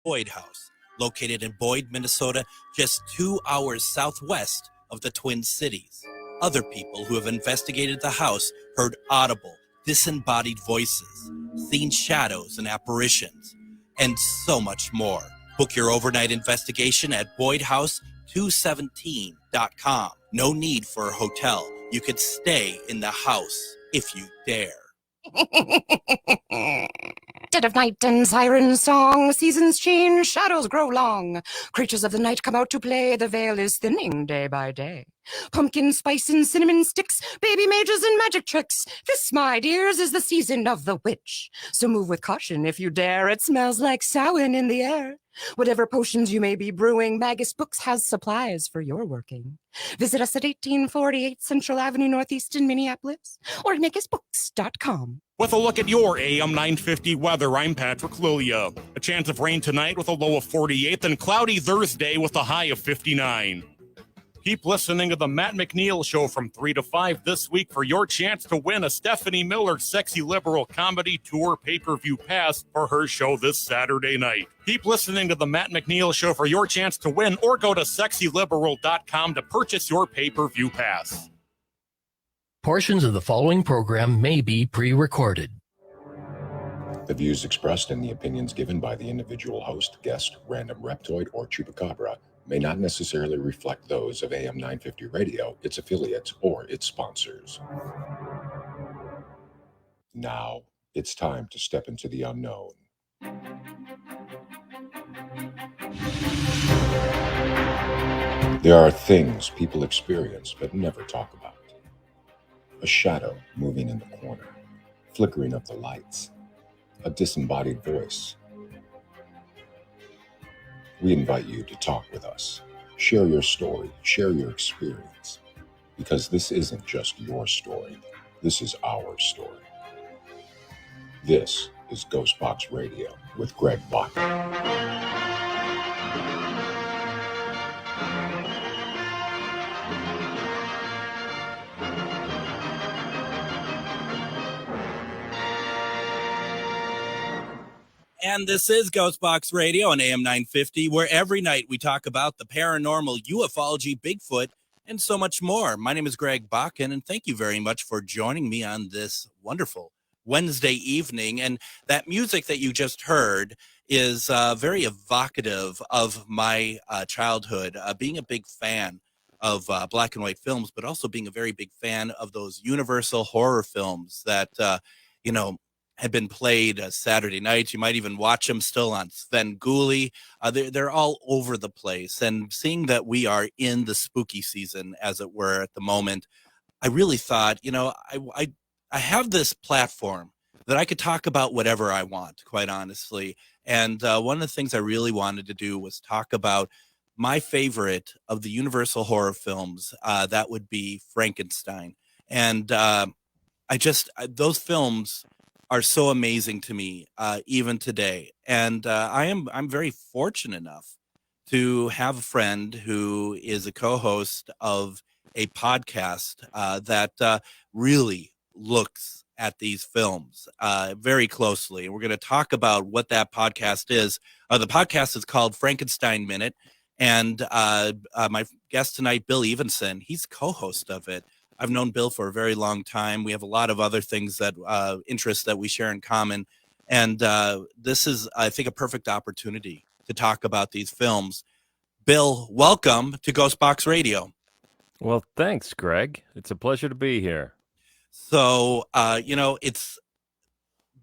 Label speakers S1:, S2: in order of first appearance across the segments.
S1: Boyd House, located in Boyd, Minnesota, just 2 hours southwest of the Twin Cities. Other people who have investigated the house heard audible, disembodied voices, seen shadows and apparitions, and so much more. Book your overnight investigation at BoydHouse217.com. No need for a hotel. You could stay in the house if you dare.
S2: Dead of night and siren song, seasons change, shadows grow long. Creatures of the night come out to play, the veil is thinning day by day. Pumpkin spice and cinnamon sticks, baby mages and magic tricks. This, my dears, is the season of the witch. So move with caution if you dare, it smells like Samhain in the air. Whatever potions you may be brewing, Magus Books has supplies for your working. Visit us at 1848 Central Avenue Northeast in Minneapolis or magusbooks.com.
S3: With a look at your AM 950 weather, I'm Patrick Lilia. A chance of rain tonight with a low of 48, and cloudy Thursday with a high of 59. Keep listening to the Matt McNeil Show from 3 to 5 this week for your chance to win a Stephanie Miller Sexy Liberal Comedy Tour pay-per-view pass for her show this Saturday night. Keep listening to the Matt McNeil Show for your chance to win, or go to sexyliberal.com to purchase your pay-per-view pass.
S4: Portions of the following program may be pre-recorded.
S5: The views expressed and the opinions given by the individual host, guest, random reptoid, or chupacabra may not necessarily reflect those of AM 950 Radio, its affiliates, or its sponsors. Now, it's time to step into the unknown. There are things people experience but never talk about. A shadow moving in the corner, flickering of the lights, a disembodied voice. We invite you to talk with us. Share your story, share your experience, because this isn't just your story. This is our story. This is Ghostbox Radio with Greg Bach.
S1: And this is Ghostbox Radio on AM 950, where every night we talk about the paranormal, ufology, Bigfoot, and so much more. My name is Greg Bakken, and thank you very much for joining me on this wonderful Wednesday evening. And that music that you just heard is very evocative of my childhood, being a big fan of black and white films, but also being a very big fan of those Universal horror films that, had been played Saturday nights. You might even watch them still on Sven Gulli. They're all over the place. And seeing that we are in the spooky season, as it were, at the moment, I really thought, I have this platform that I could talk about whatever I want, quite honestly. And one of the things I really wanted to do was talk about my favorite of the Universal horror films. That would be Frankenstein. And those films are so amazing to me, even today. And I'm very fortunate enough to have a friend who is a co-host of a podcast that really looks at these films very closely. We're going to talk about what that podcast is. The podcast is called Frankenstein Minute. And my guest tonight, Bill Evenson, he's co-host of it. I've known Bill for a very long time. We have a lot of other things that interests that we share in common. And this is, I think, a perfect opportunity to talk about these films. Bill, welcome to Ghostbox Radio.
S6: Well, thanks, Greg. It's a pleasure to be here.
S1: So,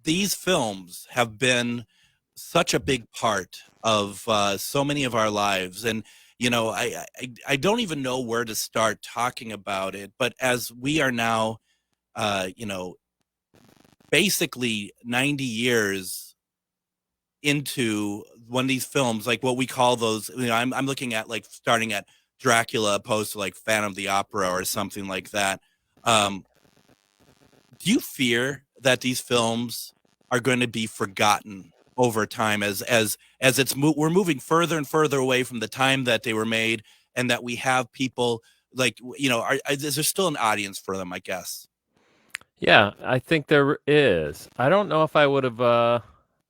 S1: these films have been such a big part of so many of our lives. And I don't even know where to start talking about it, but as we are now, basically 90 years into one of these films, like what we call those, I'm looking at like starting at Dracula opposed to like Phantom of the Opera or something like that. Do you fear that these films are going to be forgotten over time as we're moving further and further away from the time that they were made, and that we have people like, is there still an audience for them, I guess?
S6: Yeah, I think there is. I don't know if I would have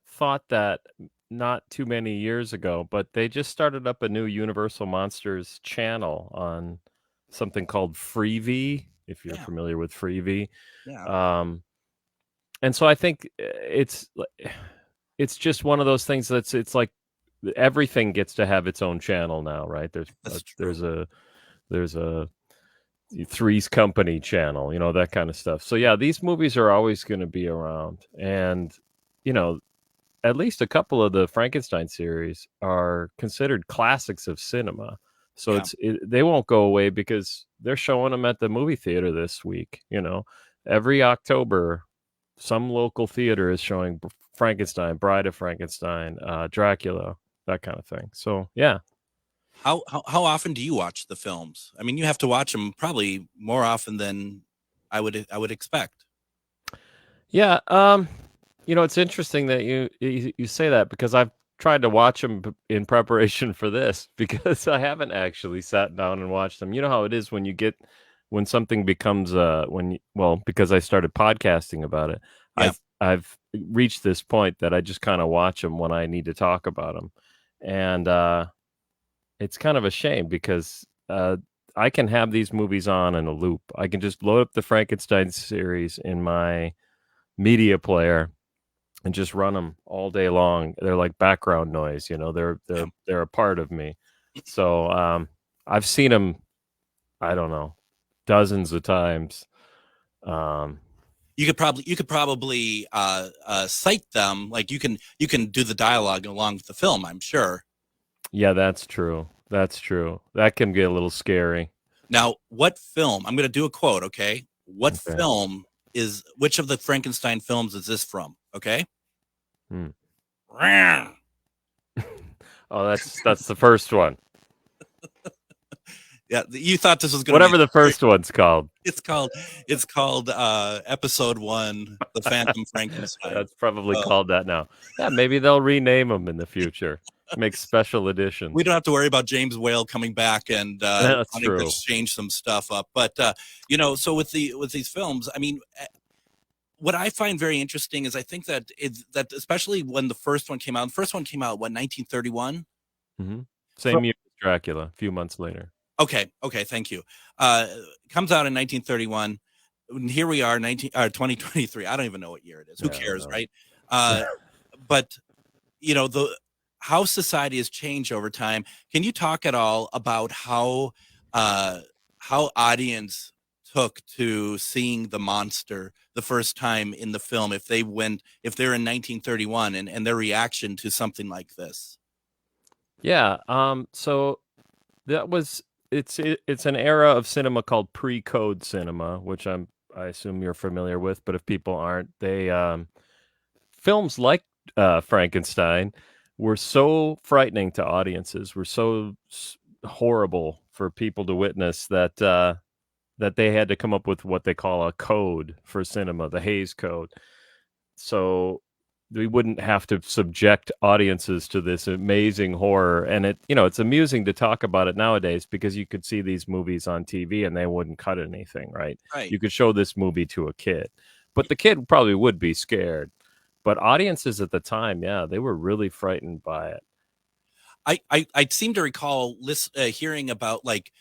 S6: thought that not too many years ago, but they just started up a new Universal Monsters channel on something called Freevee, if you're
S1: Yeah.
S6: familiar with Freevee.
S1: Yeah.
S6: Um, and so I think it's just one of those things it's like everything gets to have its own channel now, right?
S1: That's true.
S6: There's a Three's Company channel, that kind of stuff. So yeah, these movies are always going to be around, and at least a couple of the Frankenstein series are considered classics of cinema. So
S1: Yeah.
S6: they won't go away because they're showing them at the movie theater this week. Every October, some local theater is showing Frankenstein, Bride of Frankenstein, Dracula, that kind of thing. So yeah.
S1: How often do you watch the films? I mean, you have to watch them probably more often than I would expect.
S6: Yeah, it's interesting that you say that because I've tried to watch them in preparation for this because I haven't actually sat down and watched them. You know how it is when something becomes because I started podcasting about it.
S1: Yeah.
S6: I've reached this point that I just kind of watch them when I need to talk about them, and it's kind of a shame because I can have these movies on in a loop. I can just load up the Frankenstein series in my media player and just run them all day long. They're like background noise, they're a part of me. So I've seen them, I don't know, dozens of times.
S1: You could probably cite them, like you can do the dialogue along with the film, I'm sure.
S6: Yeah, that's true. That can get a little scary.
S1: Now, what film? I'm going to do a quote, okay? What
S6: Okay.
S1: film which of the Frankenstein films is this from? Okay.
S6: Oh, that's the first one.
S1: Yeah, you thought this was going
S6: whatever the first one's called.
S1: It's called Episode 1, The Phantom Frankenstein.
S6: That's probably called that now. Yeah, maybe they'll rename them in the future. Make special editions.
S1: We don't have to worry about James Whale coming back and
S6: That's
S1: wanting
S6: true.
S1: to change some stuff up. But so with these films, I mean, what I find very interesting is I think that especially when the first one came out. The first one came out 1931.
S6: Mm-hmm. Same year as Dracula, a few months later.
S1: Okay, thank you. Comes out in 1931. And here we are, 2023. I don't even know what year it is. Who cares, right? But how society has changed over time. Can you talk at all about how audience took to seeing the monster the first time in the film, if they're in 1931 and their reaction to something like this?
S6: Yeah. So that was it's an era of cinema called pre-code cinema, which I assume you're familiar with, but if people aren't, they films like Frankenstein were so frightening to audiences, were so horrible for people to witness that they had to come up with what they call a code for cinema, the Hays Code. So we wouldn't have to subject audiences to this amazing horror. And it's amusing to talk about it nowadays because you could see these movies on TV and they wouldn't cut anything, right? You could show this movie to a kid, but the kid probably would be scared. But audiences at the time, yeah, they were really frightened by it.
S1: I seem to recall hearing about, like,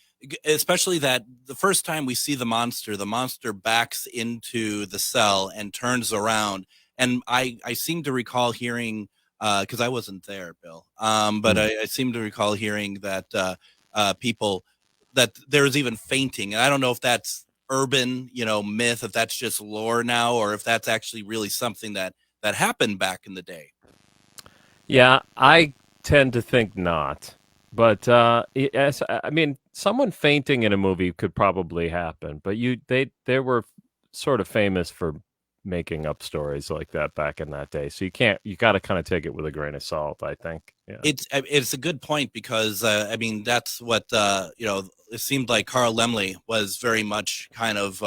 S1: especially that the first time we see the monster backs into the cell and turns around. And I seem to recall hearing, because I wasn't there, Bill, but I seem to recall hearing that people, that there's even fainting. And I don't know if that's urban, myth, if that's just lore now, or if that's actually really something that happened back in the day.
S6: Yeah, I tend to think not. But yes, I mean, someone fainting in a movie could probably happen. But they were sort of famous for making up stories like that back in that day. So you got to kind of take it with a grain of salt, I think. Yeah.
S1: It's a good point because I mean, that's what it seemed like Carl Laemmle was very much kind of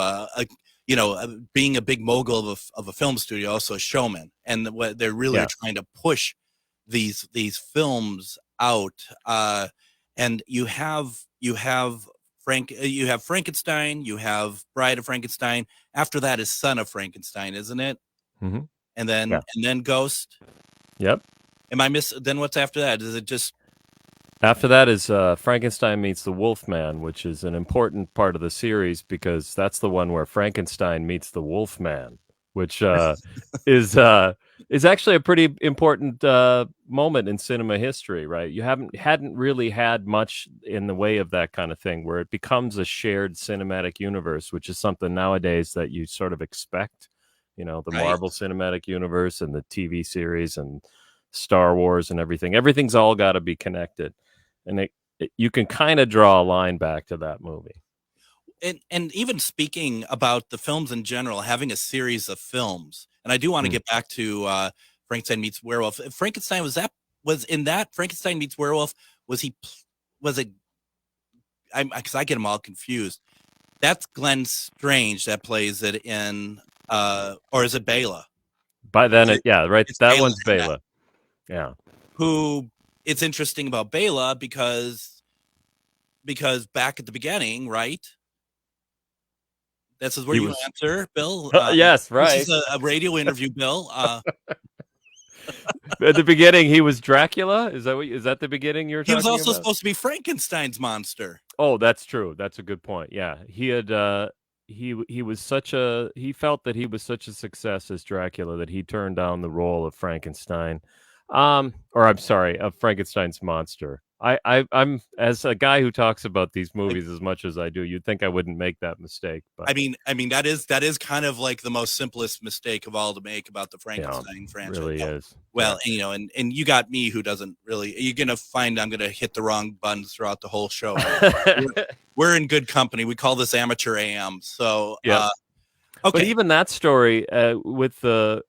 S1: being a big mogul of a film studio, also a showman, and what they're really are trying to push these films out. And you have Frankenstein, you have Bride of Frankenstein. After that is Son of Frankenstein, isn't it?
S6: Mm-hmm.
S1: And then Ghost.
S6: Yep.
S1: Am I then what's after that? Is it just
S6: After that is Frankenstein meets the Wolfman, which is an important part of the series because that's the one where Frankenstein meets the Wolfman, which is is actually a pretty important moment in cinema history, right? You hadn't really had much in the way of that kind of thing where it becomes a shared cinematic universe, which is something nowadays that you sort of expect. You know, the
S1: right?
S6: Marvel Cinematic Universe and the TV series and Star Wars and everything. Everything's all got to be connected. And you can kind of draw a line back to that movie.
S1: And even speaking about the films in general, having a series of films, and I do want to get back to Frankenstein meets Werewolf. Frankenstein was in that Frankenstein meets Werewolf. Was it? Because I get them all confused. That's Glenn Strange that plays it in, or is it Bela?
S6: By then, right.
S1: It's
S6: That
S1: Bela
S6: one's
S1: in that.
S6: Bela. Yeah.
S1: Who it's interesting about Bela because back at the beginning, right? This is where you answer, Bill.
S6: Yes, right.
S1: This is a radio interview, Bill.
S6: At the beginning, he was Dracula. Is that the beginning you're
S1: He
S6: talking
S1: was also
S6: about?
S1: supposed to be Frankenstein's monster.
S6: Oh, that's true. That's a good point. Yeah, he had he felt that he was such a success as Dracula that he turned down the role of Frankenstein. Or I'm sorry, of Frankenstein's monster. I'm as a guy who talks about these movies as much as I do, you'd think I wouldn't make that mistake. But
S1: I mean that is kind of like the most simplest mistake of all to make about the Frankenstein franchise.
S6: Really is.
S1: Well, yeah. And you got me who doesn't really. You're gonna find I'm gonna hit the wrong buttons throughout the whole show. we're in good company. We call this amateur AM. So
S6: yeah.
S1: Okay.
S6: But even that story, with the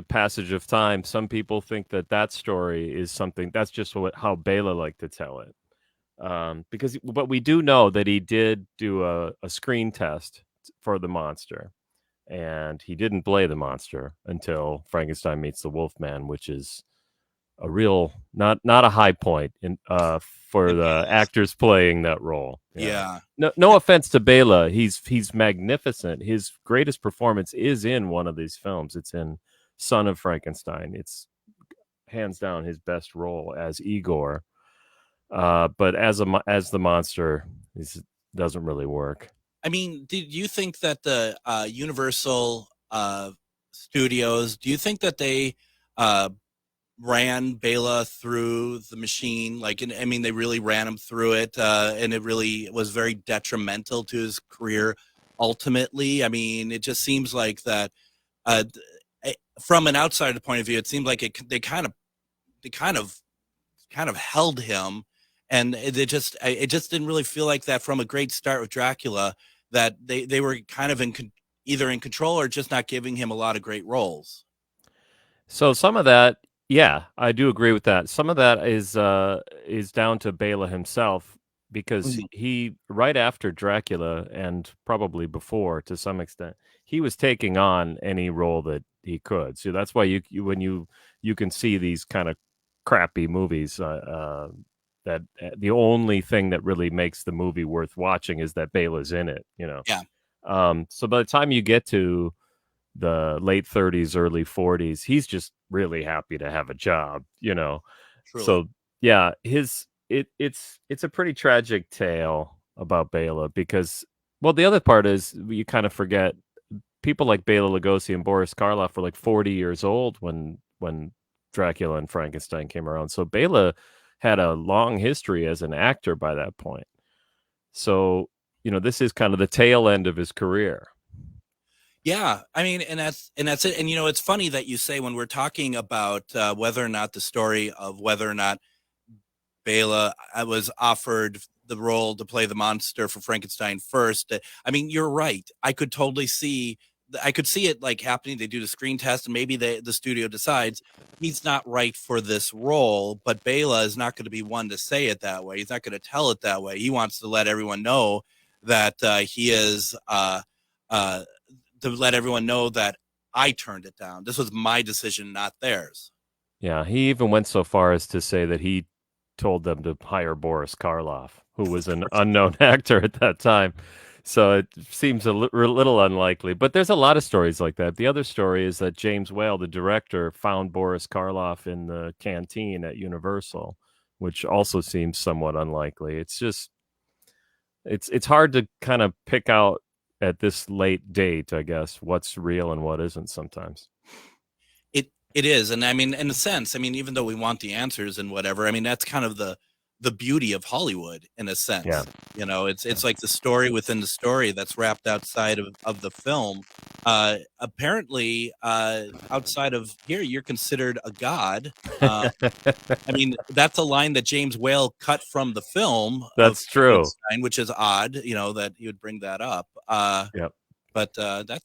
S6: passage of time, some people think that story is something that's just how Bela liked to tell it. But we do know that he did do a screen test for the monster, and he didn't play the monster until Frankenstein meets the Wolfman, which is a real not a high point in for the actors playing that role.
S1: Yeah.
S6: No offense to Bela, he's magnificent. His greatest performance is in one of these films. It's in Son of Frankenstein. It's hands down his best role as Igor. But as the monster, it doesn't really work.
S1: I mean, did you think that the Universal Studios? Do you think that they ran Bela through the machine? They really ran him through it, and it really was very detrimental to his career. Ultimately, I mean, it just seems like that. From an outsider point of view, it seemed like they kind of held him. And it just didn't really feel like that from a great start with Dracula, that they were kind of either in control or just not giving him a lot of great roles.
S6: So some of that, yeah, I do agree with that. Some of that is down to Bela himself, because he, right after Dracula and probably before to some extent, he was taking on any role that he could. So that's why when you can see these kind of crappy movies, that the only thing that really makes the movie worth watching is that Bela's in it,
S1: Yeah.
S6: So by the time you get to the late 30s, early 40s, he's just really happy to have a job, Truly. So yeah, it's a pretty tragic tale about Bela, because, well, the other part is you kind of forget people like Bela Lugosi and Boris Karloff were like 40 years old when Dracula and Frankenstein came around. So Bela had a long history as an actor by that point. So, this is kind of the tail end of his career.
S1: Yeah, I mean, and that's it. And it's funny that you say, when we're talking about whether or not the story of whether or not Bela was offered the role to play the monster for Frankenstein first. I mean, you're right. I could see it like happening. They do the screen test, and maybe the studio decides he's not right for this role, but Bela is not going to be one to say it that way. He's not going to tell it that way. He wants to let everyone know that he is to let everyone know that I turned it down. This was my decision, not theirs.
S6: Yeah, he even went so far as to say that he told them to hire Boris Karloff, who was an unknown actor at that time. So it seems a little unlikely, but there's a lot of stories like that. The other story is that James Whale, the director, found Boris Karloff in the canteen at Universal, which also seems somewhat unlikely. It's just it's hard to kind of pick out at this late date, I guess, what's real and what isn't sometimes.
S1: It is, and I mean, in a sense, I mean, even though we want the answers and whatever, I mean, that's kind of the beauty of Hollywood, in a sense.
S6: Yeah.
S1: You know, it's like the story within the story that's wrapped outside of the film. Apparently, outside of here, you're considered a god. I mean, that's a line that James Whale cut from the film.
S6: That's true.
S1: Frankenstein, which is odd, you know, that he would bring that up.
S6: Yep.
S1: But that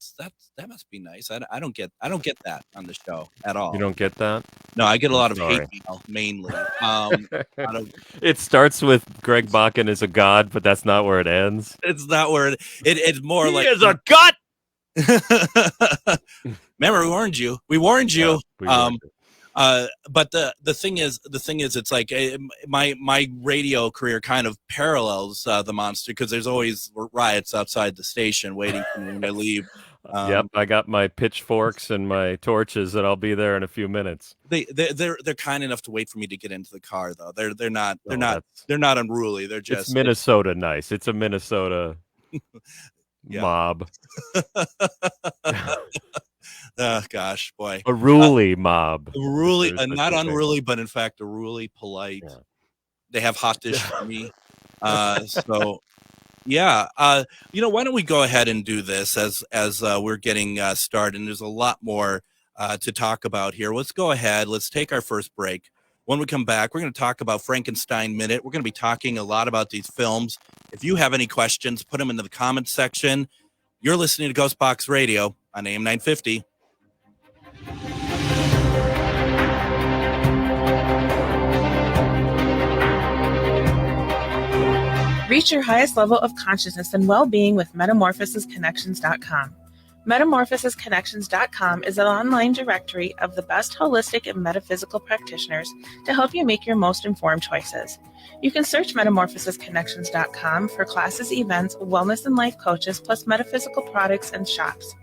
S1: must be nice. I don't get that on the show at all.
S6: You don't get that?
S1: No, I get a lot of
S6: Sorry.
S1: hate mail mainly.
S6: It starts with Greg Bakken is a god, but that's not where it ends.
S1: It's not where it's more
S6: He
S1: like
S6: is a god.
S1: Remember, we warned you. We warned you.
S6: Yeah,
S1: But the thing is, it's like my radio career kind of parallels the monster, because there's always riots outside the station waiting for me when I leave.
S6: Yep, I got my pitchforks and my torches, and I'll be there in a few minutes.
S1: They're kind enough to wait for me to get into the car, though. They're not unruly. They're just
S6: it's Minnesota nice. It's a Minnesota mob.
S1: Oh gosh, boy,
S6: a ruly mob.
S1: Ruly, not unruly, but in fact a ruly, polite. Yeah. They have hot dish for me. So yeah, you know, why don't we go ahead and do this as we're getting started? And there's a lot more to talk about here. Let's go ahead. Let's take our first break. When we come back, we're going to talk about Frankenstein Minute. We're going to be talking a lot about these films. If you have any questions, put them into the comments section. You're listening to Ghostbox Radio on AM 950.
S7: Reach your highest level of consciousness and well-being with metamorphosisconnections.com. Metamorphosisconnections.com is an online directory of the best holistic and metaphysical practitioners to help you make your most informed choices. You can search metamorphosisconnections.com for classes, events, wellness and life coaches, plus metaphysical products and shops.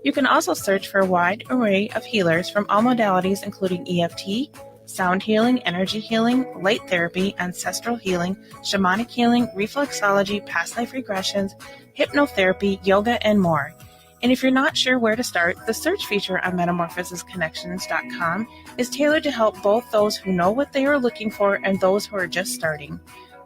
S7: You can also search for a wide array of healers from all modalities, including EFT, sound healing, energy healing, light therapy, ancestral healing, shamanic healing, reflexology, past life regressions, hypnotherapy, yoga, and more. And if you're not sure where to start, the search feature on metamorphosisconnections.com is tailored to help both those who know what they are looking for and those who are just starting.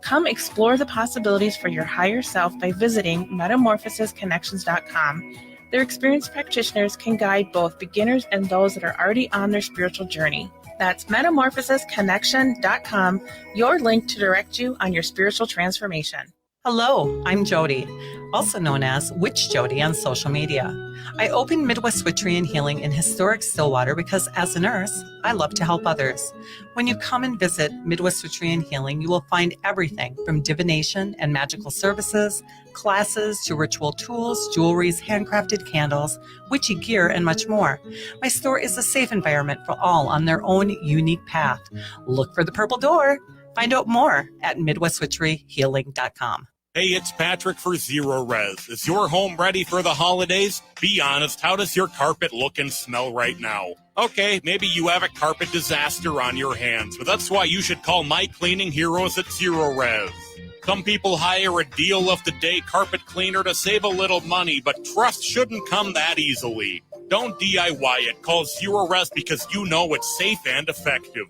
S7: Come explore the possibilities for your higher self by visiting metamorphosisconnections.com. Their experienced practitioners can guide both beginners and those that are already on their spiritual journey. That's metamorphosisconnection.com, your link to direct you on your spiritual transformation.
S8: Hello, I'm Jody, also known as Witch Jody on social media. I opened Midwest Witchery and Healing in historic Stillwater because as a nurse, I love to help others. When you come and visit Midwest Witchery and Healing, you will find everything from divination and magical services, classes to ritual tools, jewelries, handcrafted candles, witchy gear, and much more. My store is a safe environment for all on their own unique path. Look for the purple door. Find out more at MidwestWitcheryHealing.com.
S3: Hey, it's Patrick for Zero Res. Is your home ready for the holidays? Be honest, how does your carpet look and smell right now? Okay, maybe you have a carpet disaster on your hands, but that's why you should call my cleaning heroes at Zero Res. Some people hire a deal of the day carpet cleaner to save a little money, but trust shouldn't come that easily. Don't DIY it. Call Zero Res because you know it's safe and effective.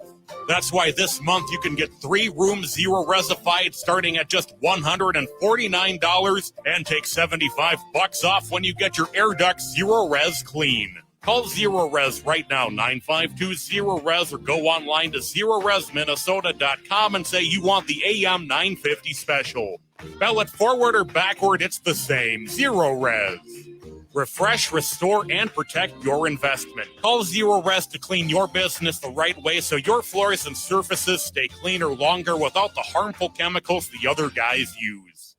S3: That's why this month you can get 3 rooms Zero Resified starting at just $149 and take $75 off when you get your air ducts Zero Res clean. Call Zero Res right now, 952-ZERO-RES, or go online to ZeroResMinnesota.com and say you want the AM 950 special. Spell it forward or backward, it's the same. Zero Res. Refresh, restore, and protect your investment. Call Zero Res to clean your business the right way so your floors and surfaces stay cleaner longer without the harmful chemicals the other guys use.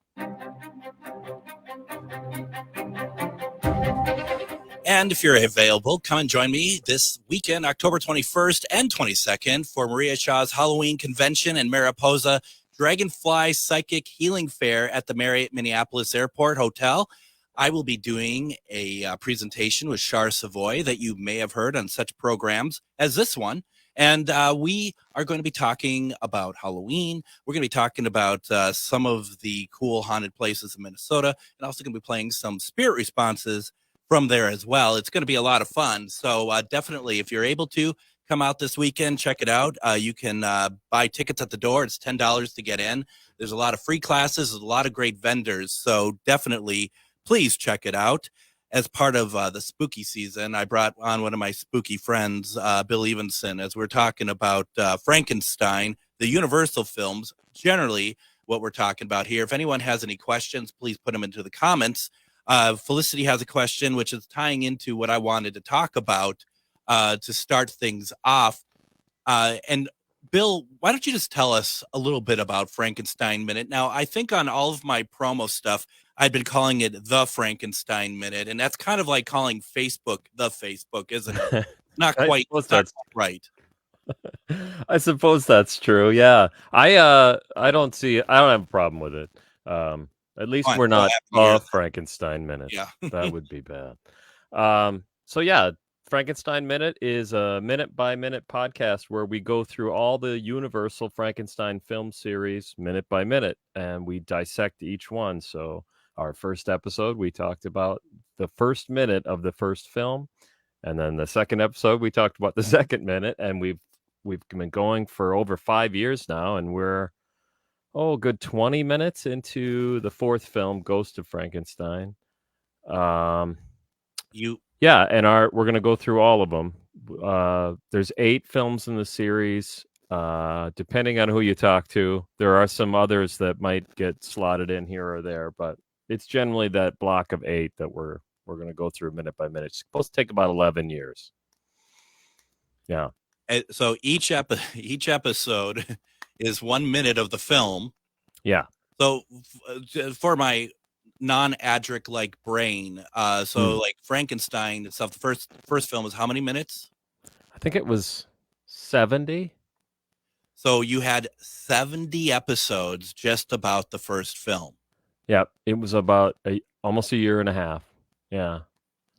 S1: And if you're available, come and join me this weekend, October 21st and 22nd, for Maria Shaw's Halloween Convention in Mariposa. Dragonfly Psychic Healing Fair at the Marriott Minneapolis Airport Hotel. I will be doing a presentation with Char Savoy that you may have heard on such programs as this one. And we are going to be talking about Halloween. We're going to be talking about some of the cool haunted places in Minnesota, and also going to be playing some spirit responses from there as well. It's going to be a lot of fun. So definitely, if you're able to come out this weekend, check it out. You can buy tickets at the door. It's $10 to get in. There's a lot of free classes, a lot of great vendors. So definitely, please check it out. As part of the spooky season, I brought on one of my spooky friends, Bill Evenson, as we're talking about Frankenstein, the Universal films, generally what we're talking about here. If anyone has any questions, please put them into the comments. Felicity has a question, which is tying into what I wanted to talk about to start things off. And Bill, why don't you just tell us a little bit about Frankenstein Minute? Now, I think on all of my promo stuff, I've been calling it the Frankenstein Minute, and that's kind of like calling Facebook the Facebook, isn't it? Not quite right.
S6: I suppose that's true. Yeah, I don't have a problem with it. At least we're not a Frankenstein Minute.
S1: Yeah,
S6: that would be bad. So yeah, Frankenstein Minute is a minute-by-minute podcast where we go through all the Universal Frankenstein film series minute by minute, and we dissect each one. So our first episode, we talked about the first minute of the first film, and then the second episode, we talked about the second minute, and we've been going for over 5 years now, and we're a good 20 minutes into the fourth film, Ghost of Frankenstein. Yeah, and we're going to go through all of them. There's 8 films in the series. Depending on who you talk to, there are some others that might get slotted in here or there, but it's generally that block of 8 that we're going to go through minute by minute. It's supposed to take about 11 years. Yeah.
S1: So each episode is 1 minute of the film.
S6: Yeah.
S1: So for my non-adric like brain, like Frankenstein itself, the first film is how many minutes?
S6: I think it was 70.
S1: So you had 70 episodes just about the first film.
S6: Yeah, it was about almost a year and a half. Yeah.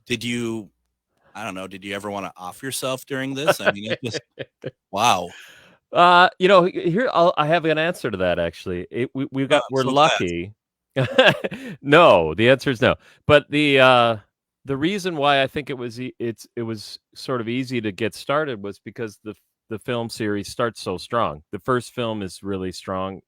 S1: Did you ever want to off yourself during this? I mean, it's just, wow.
S6: Here I have an answer to that. Actually, we're lucky. No, the answer is no. But the reason why I think it was sort of easy to get started was because the film series starts so strong. The first film is really strong.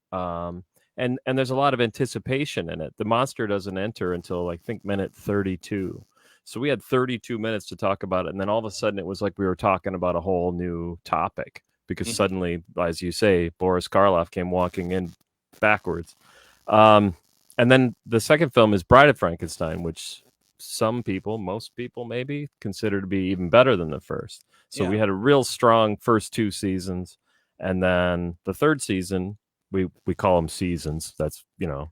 S6: And there's a lot of anticipation in it. The monster doesn't enter until I think minute 32. So we had 32 minutes to talk about it. And then all of a sudden it was like we were talking about a whole new topic because suddenly, as you say, Boris Karloff came walking in backwards. And then the second film is Bride of Frankenstein, which most people maybe consider to be even better than the first. So we had a real strong first 2 seasons. And then the third season, we call them seasons. That's, a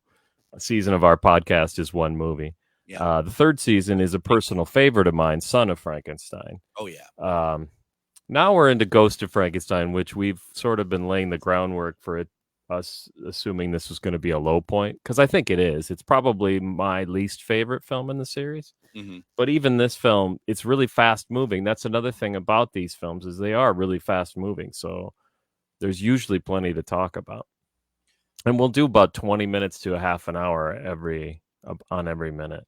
S6: season of our podcast is one movie. Yeah. The third season is a personal favorite of mine, Son of Frankenstein.
S1: Oh, yeah.
S6: Now we're into Ghost of Frankenstein, which we've sort of been laying the groundwork for us assuming this was going to be a low point, because I think it is. It's probably my least favorite film in the series. Mm-hmm. But even this film, it's really fast moving. That's another thing about these films is they are really fast moving. So there's usually plenty to talk about. And we'll do about 20 minutes to a half an hour on every minute.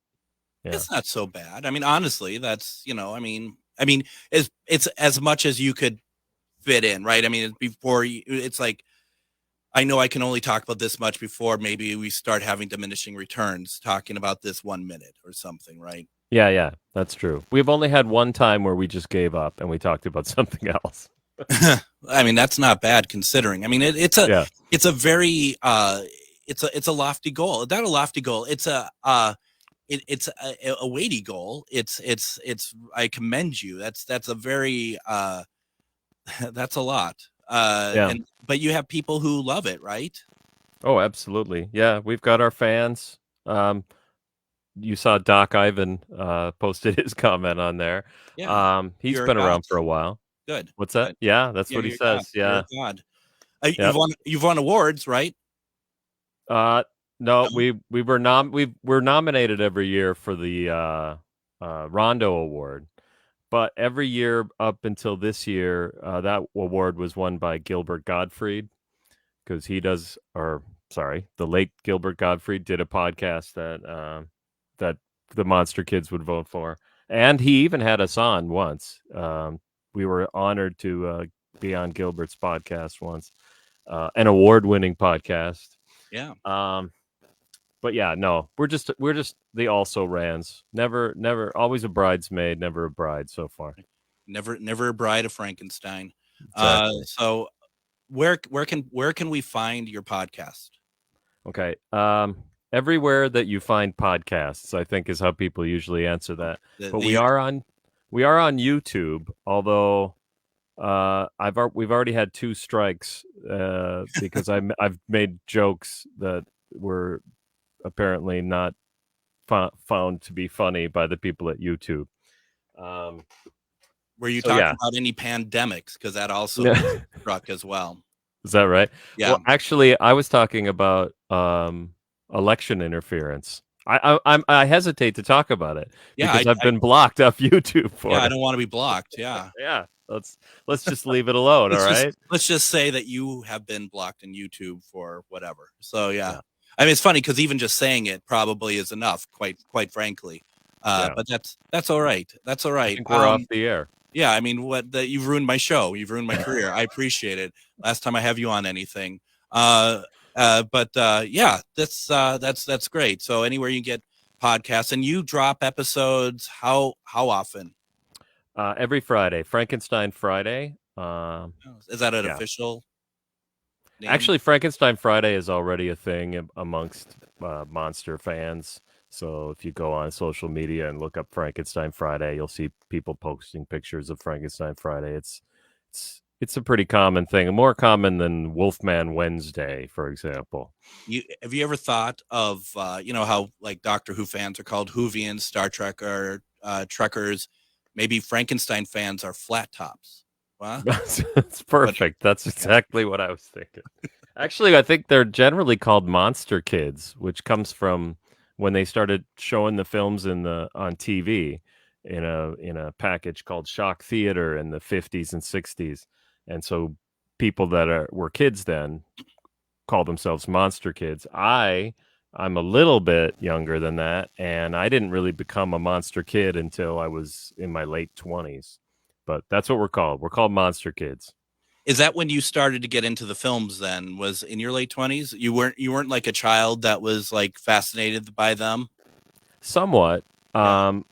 S6: Yeah.
S1: It's not so bad. I mean, honestly, that's, it's as much as you could fit in, right? I mean, it's like, I know I can only talk about this much before maybe we start having diminishing returns talking about this 1 minute or something, right?
S6: Yeah, that's true. We've only had one time where we just gave up and we talked about something else.
S1: I mean, that's not bad considering. I mean, it's a very it's a lofty goal. Not a lofty goal. It's a weighty goal. It's I commend you. That's a very that's a lot. But you have people who love it, right?
S6: Oh, absolutely. Yeah, we've got our fans. You saw Doc Ivan posted his comment on there. Yeah. He's been around for a while.
S1: Good.
S6: What's that? Yeah, that's what he says.
S1: God. Yeah. You've won awards, right?
S6: No, we're nominated every year for the Rondo Award, but every year up until this year, that award was won by Gilbert Gottfried because the late Gilbert Gottfried did a podcast that the Monster Kids would vote for, and he even had us on once. We were honored to be on Gilbert's podcast once, an award-winning podcast.
S1: Yeah.
S6: But yeah, no, we're just the also rans. Never, always a bridesmaid, never a bride so far.
S1: Never a bride of Frankenstein.
S6: Exactly.
S1: So where can we find your podcast?
S6: Okay. Everywhere that you find podcasts, I think, is how people usually answer that. But we are on YouTube, although we've already had 2 strikes because I've made jokes that were apparently not found to be funny by the people at YouTube.
S1: Were you talking about any pandemics? Because that also struck as well.
S6: Is that right?
S1: Yeah.
S6: Well, actually, I was talking about election interference. I hesitate to talk about it because I've been blocked off YouTube for it.
S1: I don't want to be blocked. Yeah.
S6: Yeah. Let's just leave it alone. All right.
S1: Let's just say that you have been blocked in YouTube for whatever. So yeah. I mean, it's funny because even just saying it probably is enough, quite frankly. But that's all right. That's all right.
S6: I think we're off the air.
S1: Yeah, I mean, you've ruined my show. You've ruined my career. I appreciate it. Last time I have you on anything. But yeah, that's great. So anywhere you get podcasts, and you drop episodes, how often?
S6: Every Friday, Frankenstein Friday.
S1: Is that an official name?
S6: Actually, Frankenstein Friday is already a thing amongst monster fans. So if you go on social media and look up Frankenstein Friday, you'll see people posting pictures of Frankenstein Friday. It's a pretty common thing, more common than Wolfman Wednesday, for example.
S1: Have you ever thought of how like Doctor Who fans are called Whovians, Star Trek or Trekkers? Maybe Frankenstein fans are flat tops. Huh?
S6: That's perfect. That's exactly what I was thinking. Actually, I think they're generally called Monster Kids, which comes from when they started showing the films on TV in a package called Shock Theater in the 50s and 60s. And so people that were kids then called themselves Monster Kids. I'm a little bit younger than that, and I didn't really become a monster kid until I was in my late 20s. But that's what we're called. We're called Monster Kids.
S1: Is that when you started to get into the films then? Was in your late 20s? You weren't like a child that was like fascinated by them?
S6: Somewhat. Bela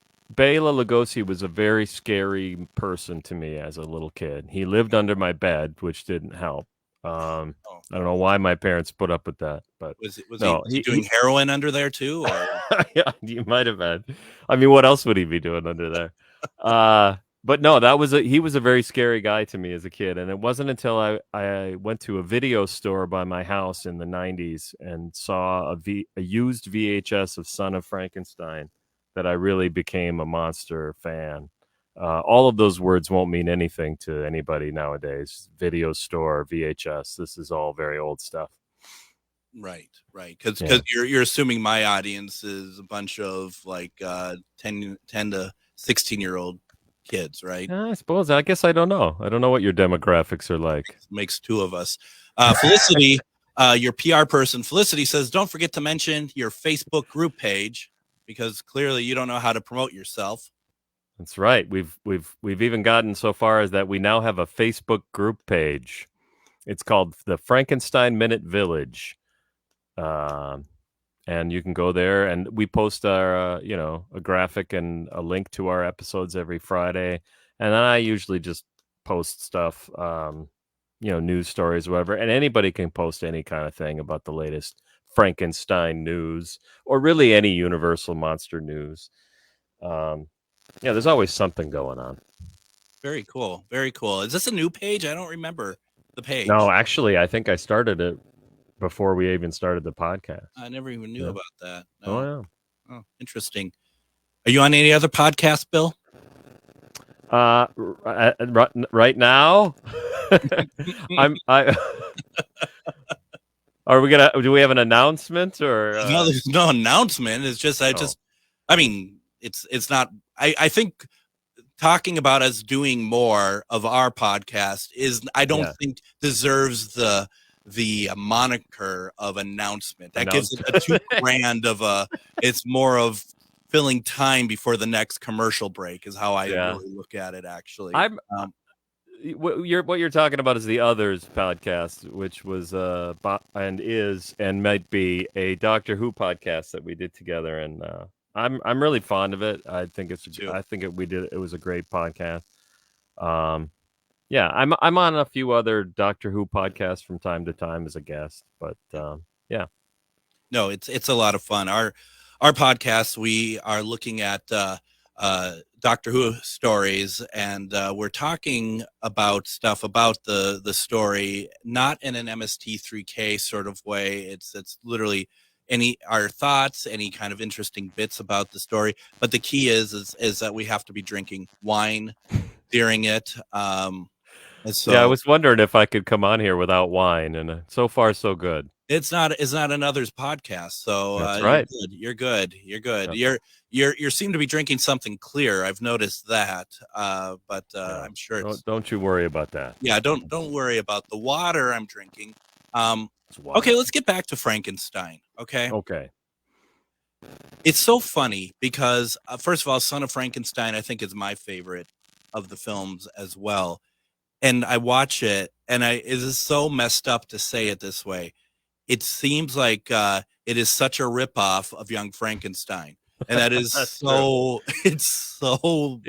S6: Lugosi was a very scary person to me as a little kid. He lived under my bed, which didn't help. I don't know why my parents put up with that, but
S1: was he doing heroin under there too? Or?
S6: Yeah, you might have had. I mean, what else would he be doing under there? But no, he was a very scary guy to me as a kid, and it wasn't until I went to a video store by my house in the 90s and saw a used VHS of Son of Frankenstein that I really became a monster fan. All of those words won't mean anything to anybody nowadays. Video store, VHS, this is all very old stuff.
S1: Right. Because you're assuming my audience is a bunch of like 10 to 16-year-old kids, right?
S6: I suppose. I guess I don't know. I don't know what your demographics are like.
S1: Makes 2 of us. Felicity, your PR person, Felicity says, don't forget to mention your Facebook group page because clearly you don't know how to promote yourself.
S6: That's right. We've even gotten so far as that we now have a Facebook group page. It's called the Frankenstein Minute Village. And you can go there, and we post our, a graphic and a link to our episodes every Friday. And then I usually just post stuff, news stories, whatever. And anybody can post any kind of thing about the latest Frankenstein news or really any Universal monster news. There's always something going on.
S1: Very cool. Very cool. Is this a new page? I don't remember the page.
S6: No, actually, I think I started it before we even started the podcast.
S1: I never even knew about that. No.
S6: Oh, yeah.
S1: Oh, interesting. Are you on any other podcasts, Bill?
S6: Right now, all Do we have an announcement or?
S1: No, there's no announcement. It's just I mean, it's not. I think talking about us doing more of our podcast I don't think deserves the moniker of announcement. That gives it a too grand of a. It's more of filling time before the next commercial break is how I really look at it. Actually,
S6: what you're talking about is the Others podcast, which was and is and might be a Doctor Who podcast that we did together, and I'm really fond of it. I think it was a great podcast. I'm on a few other Doctor Who podcasts from time to time as a guest, but yeah.
S1: No, it's a lot of fun. Our podcast, we are looking at Doctor Who stories, and we're talking about stuff about the story, not in an MST3K sort of way. It's literally our thoughts, any kind of interesting bits about the story. But the key is that we have to be drinking wine during it. So
S6: I was wondering if I could come on here without wine, and so far so good.
S1: It's not an Others podcast, so
S6: that's right.
S1: You're good.
S6: Yeah.
S1: You seem to be drinking something clear. I've noticed that, but I'm sure.
S6: Don't you worry about that.
S1: Yeah, don't worry about the water I'm drinking. Okay, let's get back to Frankenstein. Okay. It's so funny because first of all, Son of Frankenstein, I think is my favorite of the films as well, and I watch it, and it is so messed up to say it this way. It seems like it is such a ripoff of Young Frankenstein, and that is it's so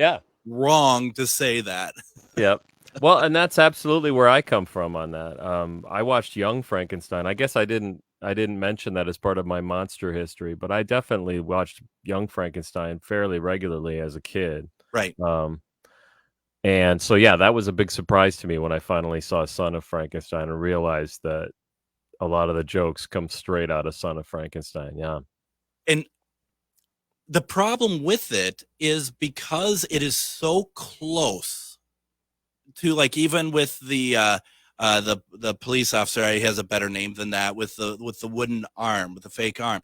S1: wrong to say that.
S6: Yep. Well, and that's absolutely where I come from on that. I watched Young Frankenstein. I guess I didn't mention that as part of my monster history, but I definitely watched Young Frankenstein fairly regularly as a kid.
S1: Right.
S6: And so that was a big surprise to me when I finally saw Son of Frankenstein and realized that a lot of the jokes come straight out of Son of Frankenstein. Yeah.
S1: And the problem with it is because it is so close to, like, even with the police officer, he has a better name than that, with the wooden arm, with the fake arm.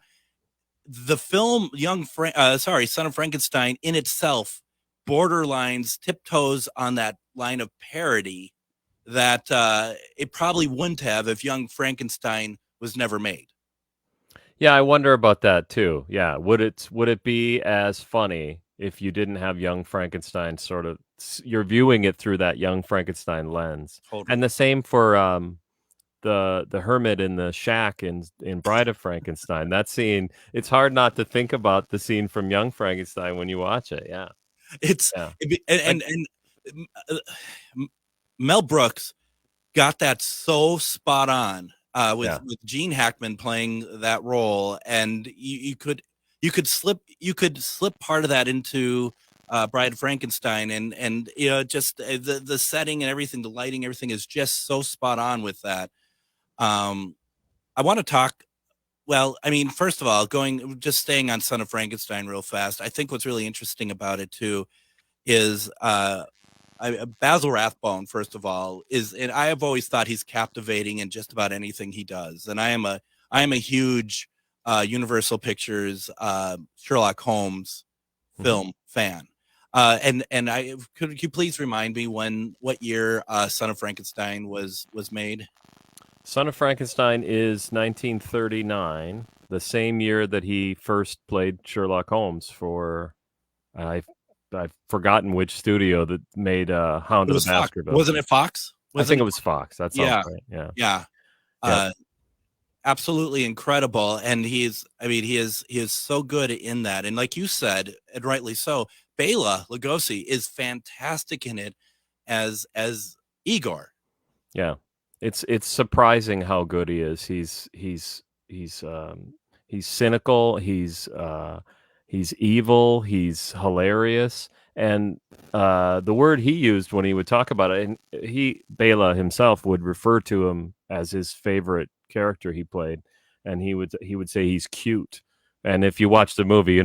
S1: The film Son of Frankenstein in itself borderlines, tiptoes on that line of parody that it probably wouldn't have if Young Frankenstein was never made.
S6: Yeah, I wonder about that too. Yeah, would it be as funny if you didn't have Young Frankenstein sort of, you're viewing it through that Young Frankenstein lens?
S1: Totally.
S6: And the same for the hermit in the shack in Bride of Frankenstein. That scene, it's hard not to think about the scene from Young Frankenstein when you watch it. Yeah.
S1: Mel Brooks got that so spot on with Gene Hackman playing that role, and you could slip part of that into Bride of Frankenstein, and just the setting and everything, the lighting, everything is just so spot on with that. I want to talk. Well, I mean, first of all, staying on Son of Frankenstein real fast. I think what's really interesting about it too is Basil Rathbone. First of all, and I have always thought he's captivating in just about anything he does. And I am a huge Universal Pictures Sherlock Holmes film fan. And could you please remind me what year Son of Frankenstein was made?
S6: Son of Frankenstein is 1939, the same year that he first played Sherlock Holmes for, I've forgotten which studio that made Hound of the Baskervilles.
S1: Wasn't it Fox?
S6: I think it was Fox. That sounds right. Yeah.
S1: Absolutely incredible. And he is so good in that. And like you said, and rightly so, Bela Lugosi is fantastic in it as Igor.
S6: Yeah. It's surprising how good he is. He's cynical. He's evil. He's hilarious. And the word he used when he would talk about it, and Bela himself would refer to him as his favorite character he played, and he would say he's cute. And if you watch the movie,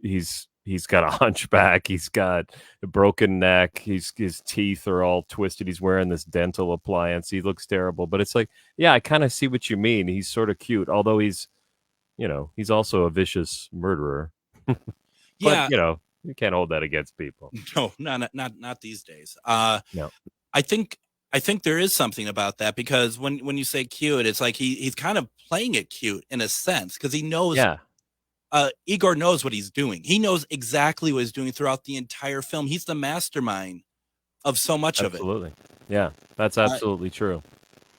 S6: he's he's got a hunchback. He's got a broken neck. His teeth are all twisted. He's wearing this dental appliance. He looks terrible. But it's like, yeah, I kind of see what you mean. He's sort of cute, although he's also a vicious murderer. But,
S1: Yeah.
S6: you can't hold that against people.
S1: No, not these days.
S6: No.
S1: I think there is something about that, because when you say cute, it's like he's kind of playing it cute in a sense, because he knows.
S6: Yeah.
S1: Igor knows what he's doing. He knows exactly what he's doing throughout the entire film. He's the mastermind of so much of it.
S6: Absolutely. Yeah, that's absolutely true.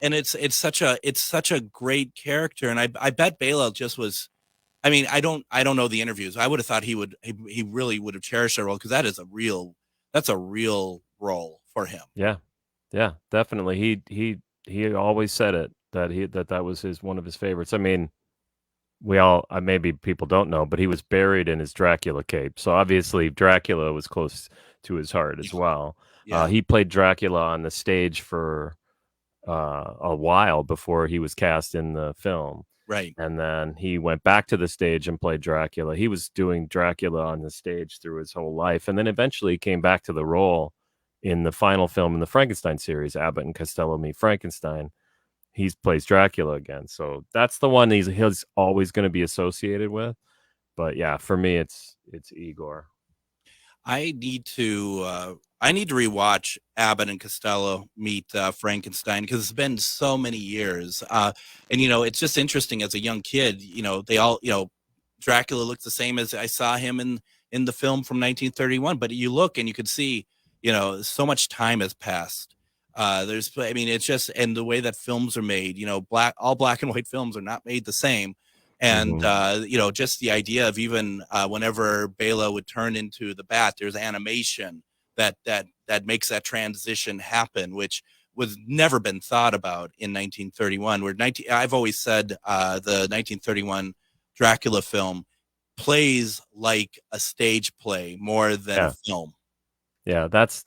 S1: And it's such a great character. And I bet Bela just was. I mean, I don't know the interviews. I would have thought he really would have cherished that role, because that's a real role for him.
S6: Yeah, definitely. He always said it that was one of his favorites. I mean, maybe people don't know, but he was buried in his Dracula cape. So obviously Dracula was close to his heart as well.
S1: Yeah.
S6: He played Dracula on the stage for a while before he was cast in the film.
S1: Right.
S6: And then he went back to the stage and played Dracula. He was doing Dracula on the stage through his whole life. And then eventually came back to the role in the final film in the Frankenstein series, Abbott and Costello Meet Frankenstein. He plays Dracula again. So that's the one he's always going to be associated with. But yeah, for me, it's Igor.
S1: I need to rewatch Abbott and Costello Meet Frankenstein, because it's been so many years. And it's just interesting as a young kid. They all Dracula looks the same as I saw him in the film from 1931. But you look and you can see, so much time has passed. It's just, and the way that films are made, all black and white films are not made the same. And, just the idea of even whenever Bela would turn into the bat, there's animation that makes that transition happen, which was never been thought about in 1931. I've always said the 1931 Dracula film plays like a stage play more than a film.
S6: Yeah, that's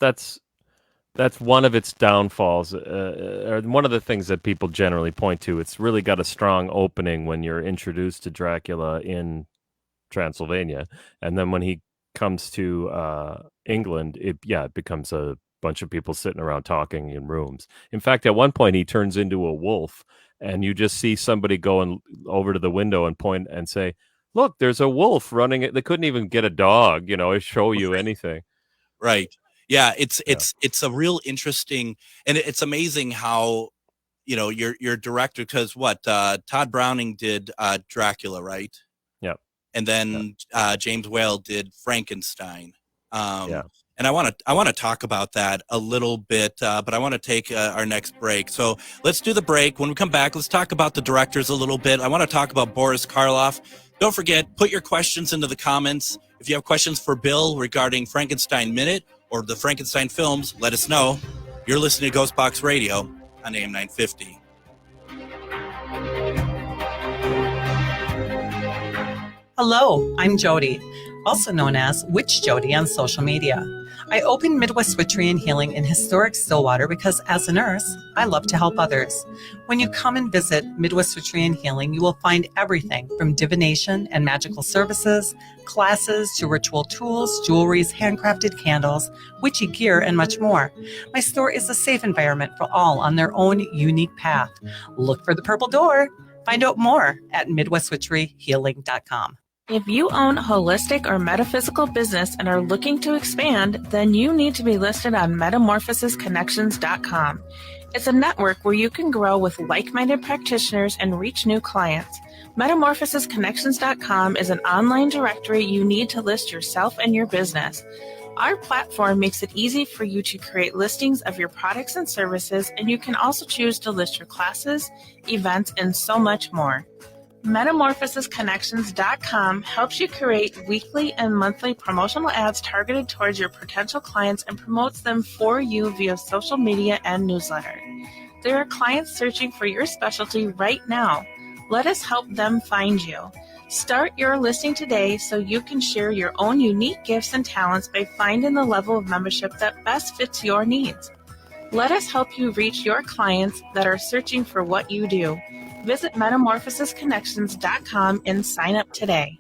S6: one of its downfalls, or one of the things that people generally point to. It's really got a strong opening when you're introduced to Dracula in Transylvania, and then when he comes to England, it becomes a bunch of people sitting around talking in rooms. In fact, at one point, he turns into a wolf, and you just see somebody going over to the window and point and say, "Look, there's a wolf running it." They couldn't even get a dog, show you anything.
S1: Right. Yeah, it's a real interesting, and it's amazing how, your director, because Todd Browning did Dracula, right?
S6: Yeah.
S1: And then James Whale did Frankenstein.
S6: Yeah.
S1: And I want to talk about that a little bit, but I want to take our next break. So let's do the break. When we come back, let's talk about the directors a little bit. I want to talk about Boris Karloff. Don't forget, put your questions into the comments. If you have questions for Bill regarding Frankenstein Minute or the Frankenstein films, let us know. You're listening to Ghostbox Radio on AM 950.
S8: Hello, I'm Jody, also known as Witch Jody on social media. I opened Midwest Witchery and Healing in historic Stillwater because as a nurse, I love to help others. When you come and visit Midwest Witchery and Healing, you will find everything from divination and magical services, classes to ritual tools, jewelries, handcrafted candles, witchy gear, and much more. My store is a safe environment for all on their own unique path. Look for the purple door. Find out more at MidwestWitcheryHealing.com.
S7: If you own a holistic or metaphysical business and are looking to expand, then you need to be listed on MetamorphosisConnections.com. It's a network where you can grow with like-minded practitioners and reach new clients. MetamorphosisConnections.com is an online directory you need to list yourself and your business. Our platform makes it easy for you to create listings of your products and services, and you can also choose to list your classes, events, and so much more. MetamorphosisConnections.com helps you create weekly and monthly promotional ads targeted towards your potential clients and promotes them for you via social media and newsletter. There are clients searching for your specialty right now. Let us help them find you. Start your listing today so you can share your own unique gifts and talents by finding the level of membership that best fits your needs. Let us help you reach your clients that are searching for what you do. Visit MetamorphosisConnections.com and sign up today.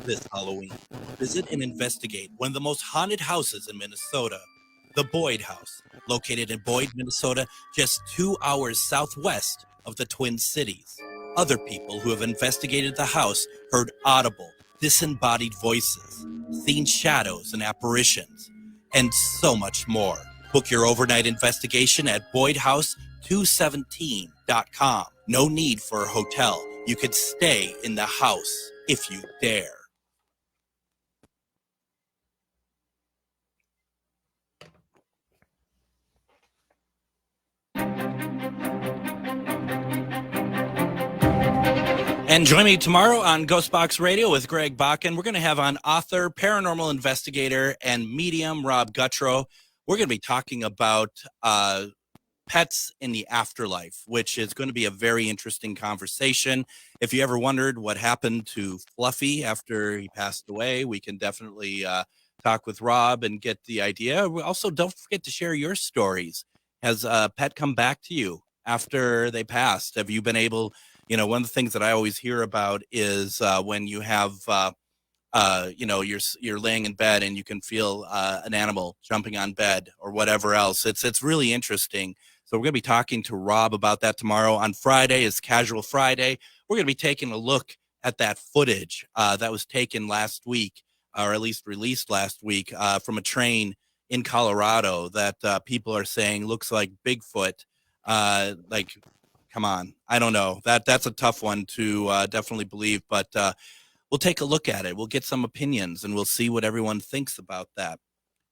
S1: This Halloween. visit and investigate one of the most haunted houses in Minnesota, the Boyd House, located in Boyd, Minnesota, just 2 hours southwest of the Twin Cities. Other people who have investigated the house heard audible, disembodied voices, seen shadows and apparitions, and so much more. Book your overnight investigation at BoydHouse217.com. No need for a hotel. You could stay in the house if you dare. And join me tomorrow on Ghostbox Radio with Greg Bakken. We're going to have on author, paranormal investigator, and medium Rob Guttrow. We're going to be talking about pets in the afterlife, which is going to be a very interesting conversation. If you ever wondered what happened to Fluffy after he passed away, we can definitely talk with Rob and get the idea. Also, don't forget to share your stories. Has a pet come back to you after they passed? Have you been able... one of the things that I always hear about is when you have, you're laying in bed and you can feel an animal jumping on bed or whatever else. It's really interesting. So we're going to be talking to Rob about that tomorrow. On Friday is Casual Friday. We're going to be taking a look at that footage that was taken last week, or at least released last week, from a train in Colorado that people are saying looks like Bigfoot. Come on. I don't know. That's a tough one to definitely believe, but we'll take a look at it. We'll get some opinions and we'll see what everyone thinks about that.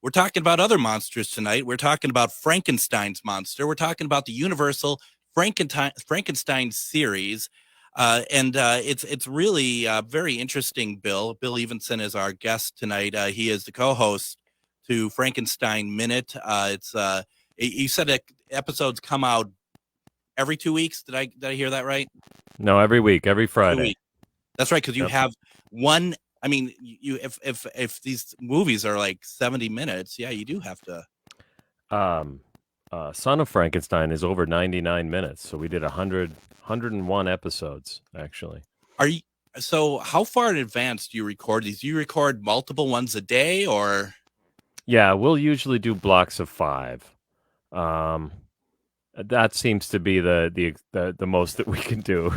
S1: We're talking about other monsters tonight. We're talking about Frankenstein's monster. We're talking about the Universal Frankenstein series. It's really very interesting, Bill. Bill Evenson is our guest tonight. He is the co-host to Frankenstein Minute. You said that episodes come out every 2 weeks. Did I hear that right?
S6: No, every week, every Friday.
S1: That's right, because you have one. I mean, if these movies are like 70 minutes, yeah, you do have to.
S6: Son of Frankenstein is over 99 minutes, so we did 101 episodes actually.
S1: So how far in advance do you record these? Do you record multiple ones a day, or?
S6: Yeah, we'll usually do blocks of 5. That seems to be the most that we can do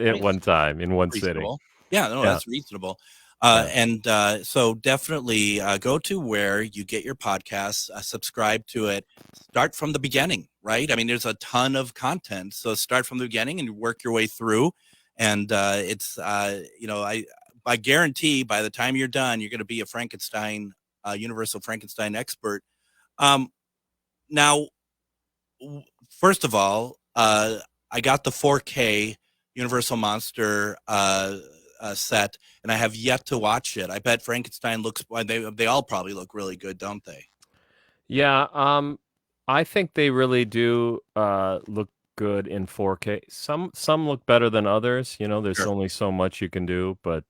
S6: at one time in one sitting.
S1: Yeah, no, that's reasonable. So definitely go to where you get your podcasts, subscribe to it, start from the beginning, right? I mean, there's a ton of content. So start from the beginning and work your way through. And I guarantee by the time you're done, you're going to be a Frankenstein, Universal Frankenstein expert. Now, first of all, I got the 4K Universal Monster set, and I have yet to watch it. I bet Frankenstein looks. They all probably look really good, don't they?
S6: Yeah, I think they really do look good in 4K. Some look better than others. There's only so much you can do, but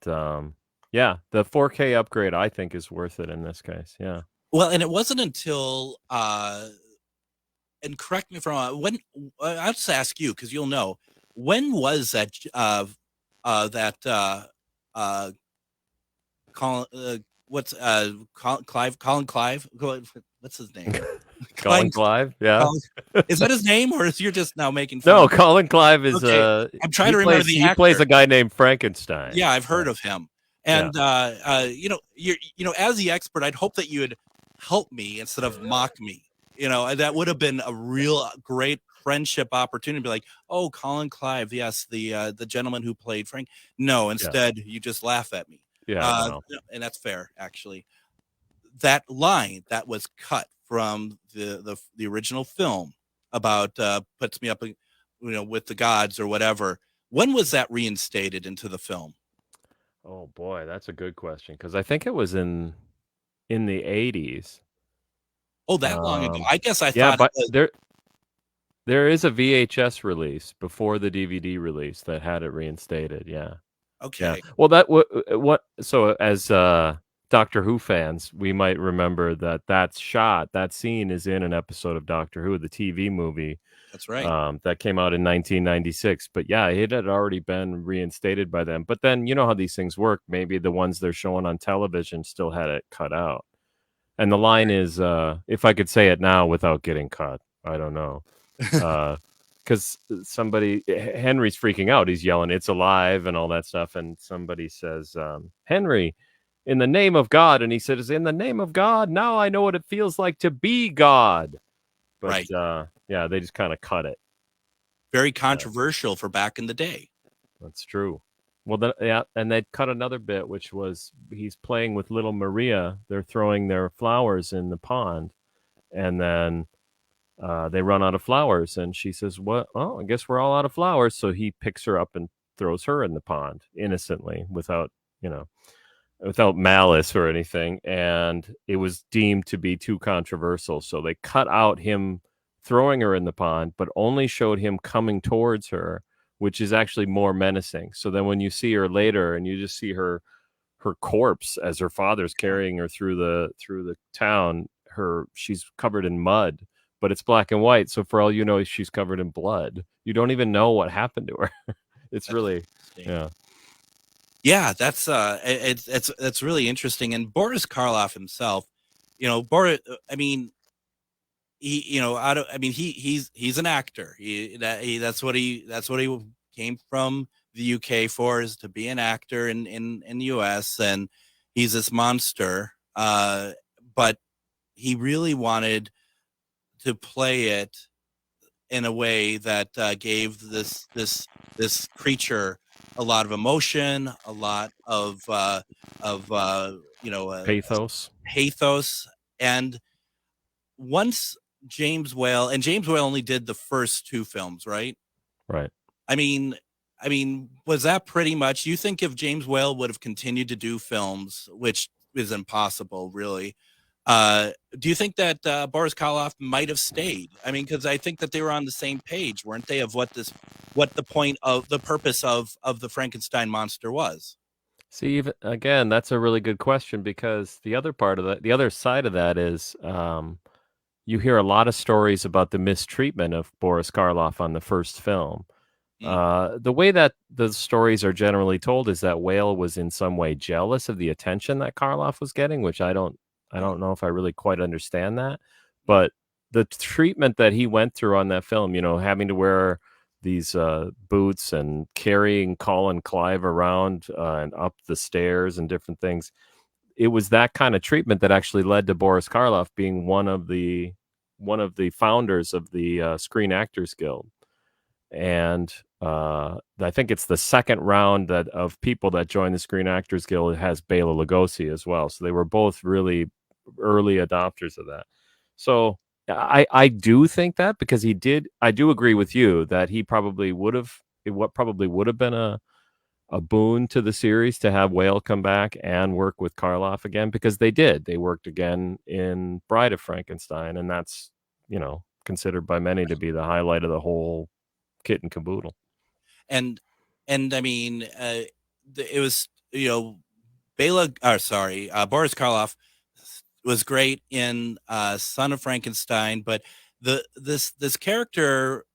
S6: yeah, the 4K upgrade I think is worth it in this case. Yeah.
S1: Well, and it wasn't until and correct me if I'm wrong. When I'll just ask you because you'll know. When was that? Colin Clive? What's his name?
S6: Colin Clive. Yeah.
S1: Is that his name, or is you're just now making fun?
S6: No, Colin Clive is.
S1: Okay. I'm trying to remember the actor.
S6: He plays a guy named Frankenstein.
S1: Yeah, I've heard of him. And as the expert, I'd hope that you would help me instead of mock me. That would have been a real great friendship opportunity. Be like, oh, Colin Clive, yes, the gentleman who played Frank. No, instead you just laugh at me.
S6: Yeah,
S1: and that's fair, actually. That line that was cut from the original film about puts me up, with the gods or whatever. When was that reinstated into the film?
S6: Oh boy, that's a good question because I think it was in the 80s.
S1: Oh, that long ago. I guess I
S6: yeah,
S1: thought
S6: but there is a VHS release before the DVD release that had it reinstated. Yeah.
S1: Okay.
S6: Yeah. Well, that what so as Doctor Who fans, we might remember that scene is in an episode of Doctor Who, the TV movie.
S1: That's right.
S6: That came out in 1996. But yeah, it had already been reinstated by them. But then you know how these things work. Maybe the ones they're showing on television still had it cut out. And the line is, if I could say it now without getting cut, I don't know. Because Henry's freaking out. He's yelling, "It's alive," and all that stuff. And somebody says, Henry, in the name of God. And he says, in the name of God, now I know what it feels like to be God. But
S1: Right.
S6: yeah, they just kind of cut it.
S1: Very controversial for back in the day.
S6: That's true. Well, yeah, and they'd cut another bit, which was he's playing with little Maria. They're throwing their flowers in the pond, and then they run out of flowers, and she says, "What? Oh, I guess we're all out of flowers." So he picks her up and throws her in the pond innocently, without malice or anything. And it was deemed to be too controversial, so they cut out him throwing her in the pond, but only showed him coming towards her, which is actually more menacing. So then when you see her later and you just see her corpse as her father's carrying her through the town, she's covered in mud, but it's black and white, so for all you know, she's covered in blood. You don't even know what happened to her. That's really
S1: yeah, that's it's really interesting. And Boris Karloff himself, I mean, he's an actor. That's what he came from the UK for, is to be an actor in the US, and he's this monster. But he really wanted to play it in a way that gave this creature a lot of emotion, a lot of
S6: pathos.
S1: And once James Whale only did the first two films, right?
S6: Right.
S1: I mean, was that pretty much? You think if James Whale would have continued to do films, which is impossible, really, do you think that Boris Karloff might have stayed? I mean, because I think that they were on the same page, weren't they, of what the purpose of the Frankenstein monster was?
S6: See, again, that's a really good question, because the other side of that is, you hear a lot of stories about the mistreatment of Boris Karloff on the first film. The way that the stories are generally told is that Whale was in some way jealous of the attention that Karloff was getting, which I don't know if I really quite understand that. But the treatment that he went through on that film, having to wear these boots and carrying Colin Clive around and up the stairs and different things, it was that kind of treatment that actually led to Boris Karloff being one of the founders of the Screen Actors Guild. And I think it's the second round of people that joined the Screen Actors Guild has Bela Lugosi as well. So they were both really early adopters of that. So I do think that, because I do agree with you that he probably would have been a boon to the series to have Whale come back and work with Karloff again, because they worked again in Bride of Frankenstein, and that's considered by many to be the highlight of the whole kit and caboodle.
S1: And I mean, it was Boris Karloff was great in Son of Frankenstein, but this character,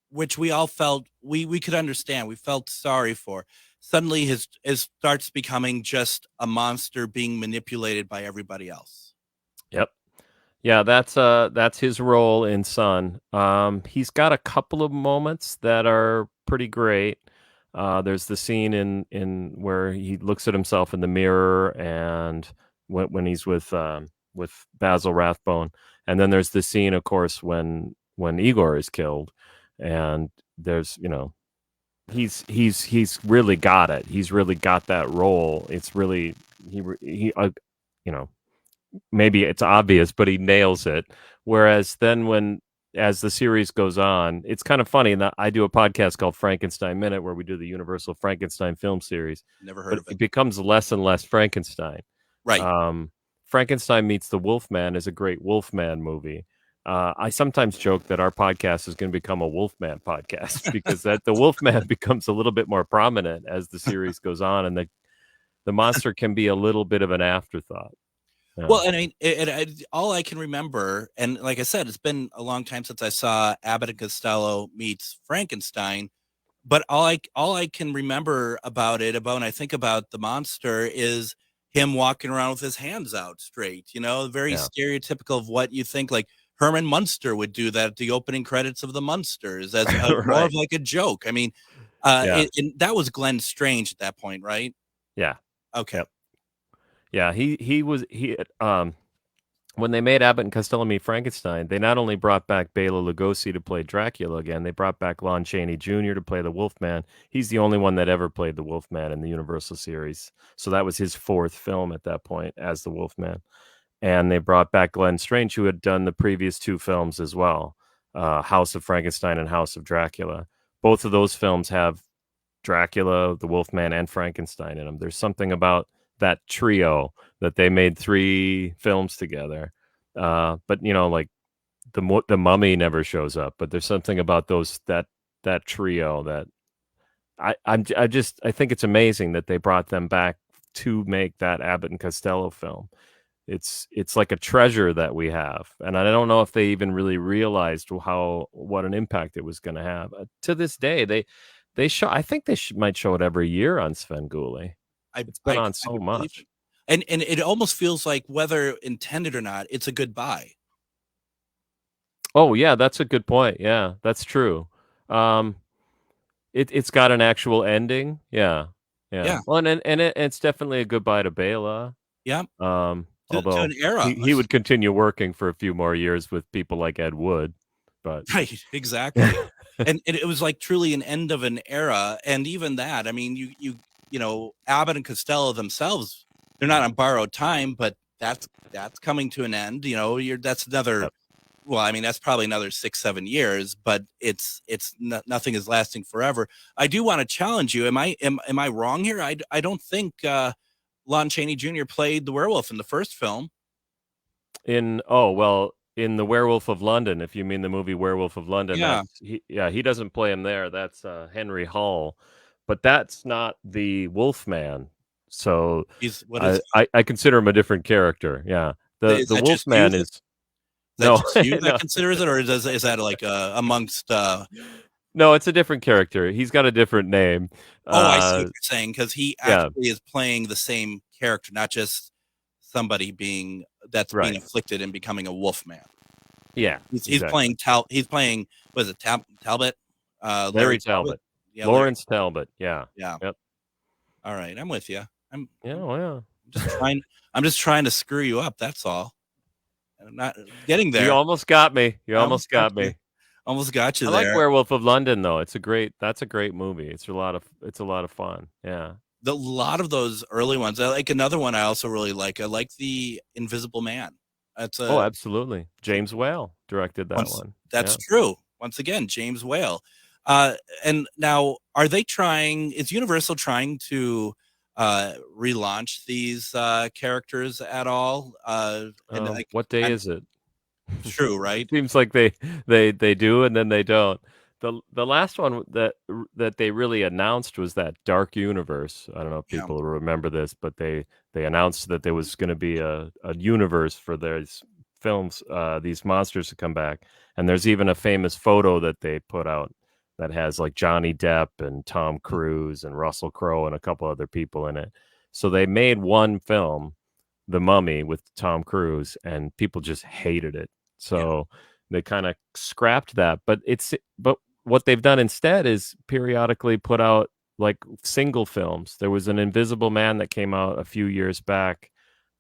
S1: which we all felt we could understand, we felt sorry for, suddenly his starts becoming just a monster being manipulated by everybody else.
S6: Yep. Yeah, that's his role in Son. He's got a couple of moments that are pretty great. There's the scene in where he looks at himself in the mirror, and when he's with Basil Rathbone, and then there's the scene, of course, when Igor is killed, and there's he's really got it. He's really got that role. It's really he maybe it's obvious, but he nails it. Whereas then as the series goes on, it's kind of funny. And I do a podcast called Frankenstein Minute, where we do the Universal Frankenstein film series.
S1: Never heard of it.
S6: It becomes less and less Frankenstein.
S1: Right.
S6: Frankenstein Meets the Wolfman is a great Wolfman movie. I sometimes joke that our podcast is going to become a Wolfman podcast, because the Wolfman becomes a little bit more prominent as the series goes on, and the monster can be a little bit of an afterthought. Yeah.
S1: Well, and I mean, all I can remember, and like I said, it's been a long time since I saw Abbott and Costello meets Frankenstein. But all I can remember about when I think about the monster, is him walking around with his hands out straight. Very stereotypical of what you think. Like Herman Munster would do that at the opening credits of the Munsters as more
S6: Right.
S1: of like a joke. I mean, that was Glenn Strange at that point, right?
S6: Yeah.
S1: Okay.
S6: Yep. Yeah, he when they made Abbott and Costello Meet Frankenstein, they not only brought back Bela Lugosi to play Dracula again, they brought back Lon Chaney Jr. to play the Wolfman. He's the only one that ever played the Wolfman in the Universal series. So that was his fourth film at that point as the Wolfman. And they brought back Glenn Strange, who had done the previous two films as well, House of Frankenstein and House of Dracula. Both of those films have Dracula, the Wolfman, and Frankenstein in them. There's something about that trio that they made 3 films together. But like the Mummy never shows up, but there's something about that trio that I think it's amazing that they brought them back to make that Abbott and Costello film. It's like a treasure that we have, and I don't know if they even really realized what an impact it was going to have. To this day, they show. I think they might show it every year on Svengoolie. It's been on so much.
S1: And it almost feels like, whether intended or not, it's a goodbye.
S6: Oh yeah, that's a good point. Yeah, that's true. It's got an actual ending. Yeah. Well, and it's definitely a goodbye to Bela.
S1: Yeah.
S6: Although
S1: to an era.
S6: He would continue working for a few more years with people like Ed Wood, but
S1: right, exactly. and it was like truly an end of an era. And even that, I mean, you Abbott and Costello themselves, they're not on borrowed time, but that's coming to an end. That's another.
S6: Yep.
S1: Well, I mean, that's probably another 6-7 years, but nothing is lasting forever. I do want to challenge you. Am I wrong here? I don't think Lon Chaney Jr. played the werewolf in the first film.
S6: In The Werewolf of London, if you mean the movie Werewolf of London, he doesn't play him there. That's Henry Hull, but that's not the Wolfman. So I consider him a different character. Yeah, the Wolfman is.
S1: No, you that considers it, or is that like amongst?
S6: No, it's a different character. He's got a different name.
S1: I see what you're saying, because he actually is playing the same character, not just somebody being afflicted and becoming a Wolfman.
S6: Yeah,
S1: he's playing. He's playing. Was it Talbot?
S6: Larry Talbot. Yeah, Lawrence Talbot. Yeah. Yep.
S1: All right, I'm with you. I'm
S6: just
S1: trying to screw you up. That's all. I'm not getting there.
S6: You almost got me. Almost got you
S1: there.
S6: I like Werewolf of London, though. That's a great movie. It's a lot of fun. Yeah.
S1: A lot of those early ones. I like another one I also really like. I like The Invisible Man.
S6: Absolutely. James Whale directed that one.
S1: That's true. Once again, James Whale. And now, is Universal trying to relaunch these characters at all?
S6: What day is it?
S1: True, right?
S6: Seems like they do, and then they don't. The last one that they really announced was that Dark Universe. I don't know if people remember this, but they announced that there was going to be a universe for these films, these monsters to come back. And there's even a famous photo that they put out that has like Johnny Depp and Tom Cruise and Russell Crowe and a couple other people in it. So they made one film, The Mummy, with Tom Cruise, and people just hated it. So they kind of scrapped that. But what they've done instead is periodically put out like single films. There was an Invisible Man that came out a few years back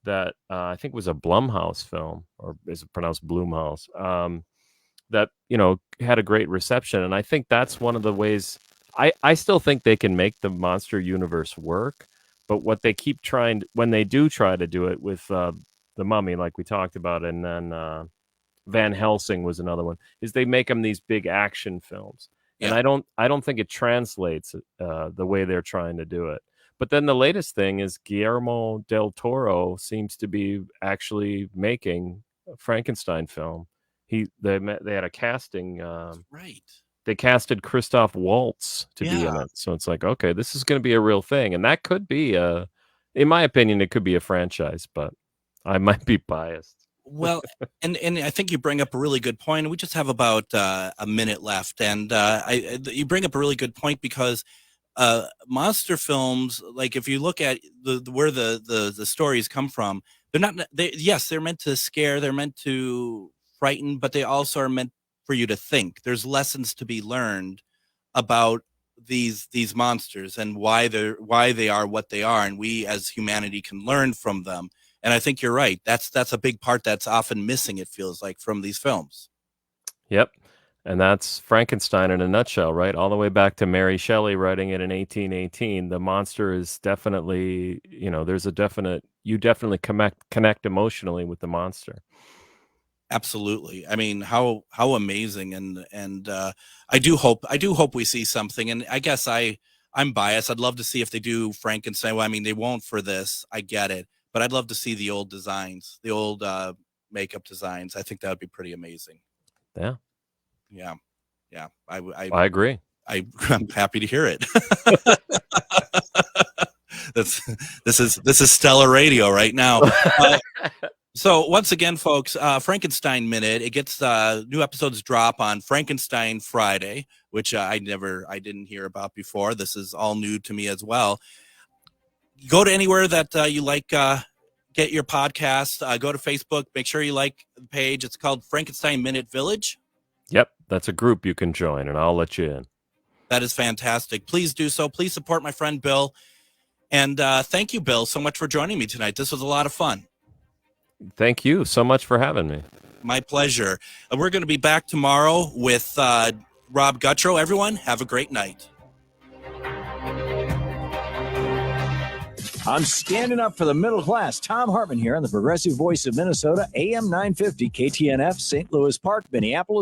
S6: that I think was a Blumhouse film, or is it pronounced Blumhouse? That had a great reception, and I think that's one of the ways. I still think they can make the monster universe work, but what they keep trying, when they do try to do it with the Mummy, like we talked about, and then Van Helsing was another one, is they make them these big action films, and I don't think it translates the way they're trying to do it. But then the latest thing is Guillermo del Toro seems to be actually making a Frankenstein film. They had a casting.
S1: Right.
S6: They casted Christoph Waltz to be in it, so it's like, okay, this is going to be a real thing, and that could be a In my opinion, it could be a franchise, but I might be biased.
S1: Well, and I think you bring up a really good point. We just have about a minute left, and you bring up a really good point because monster films, like if you look at where the stories come from, they're not. They're meant to scare, they're meant to frighten, but they also are meant for you to think. There's lessons to be learned about these monsters and why they are what they are, and we as humanity can learn from them. And I think you're right. That's a big part that's often missing, it feels like, from these films.
S6: Yep. And that's Frankenstein in a nutshell, right? All the way back to Mary Shelley writing it in 1818. The monster is definitely, there's you definitely connect emotionally with the monster.
S1: Absolutely. I mean, how amazing. And I do hope we see something. And I guess I'm biased. I'd love to see if they do Frankenstein. Well, I mean, they won't for this. I get it. But I'd love to see the old designs, the old makeup designs. I think that would be pretty amazing.
S6: Yeah.
S1: Yeah.
S6: I agree.
S1: I'm happy to hear it. This is stellar radio right now. So once again, folks, Frankenstein Minute. It gets new episodes drop on Frankenstein Friday, which I didn't hear about before. This is all new to me as well. Go to anywhere that you like, get your podcast. Go to Facebook. Make sure you like the page. It's called Frankenstein Minute Village.
S6: Yep, that's a group you can join, and I'll let you in.
S1: That is fantastic. Please do so. Please support my friend Bill. And thank you, Bill, so much for joining me tonight. This was a lot of fun.
S6: Thank you so much for having me.
S1: My pleasure. We're going to be back tomorrow with Rob Guttrow. Everyone, have a great night.
S9: I'm standing up for the middle class. Tom Hartman here on the Progressive Voice of Minnesota, AM 950, KTNF, St. Louis Park, Minneapolis.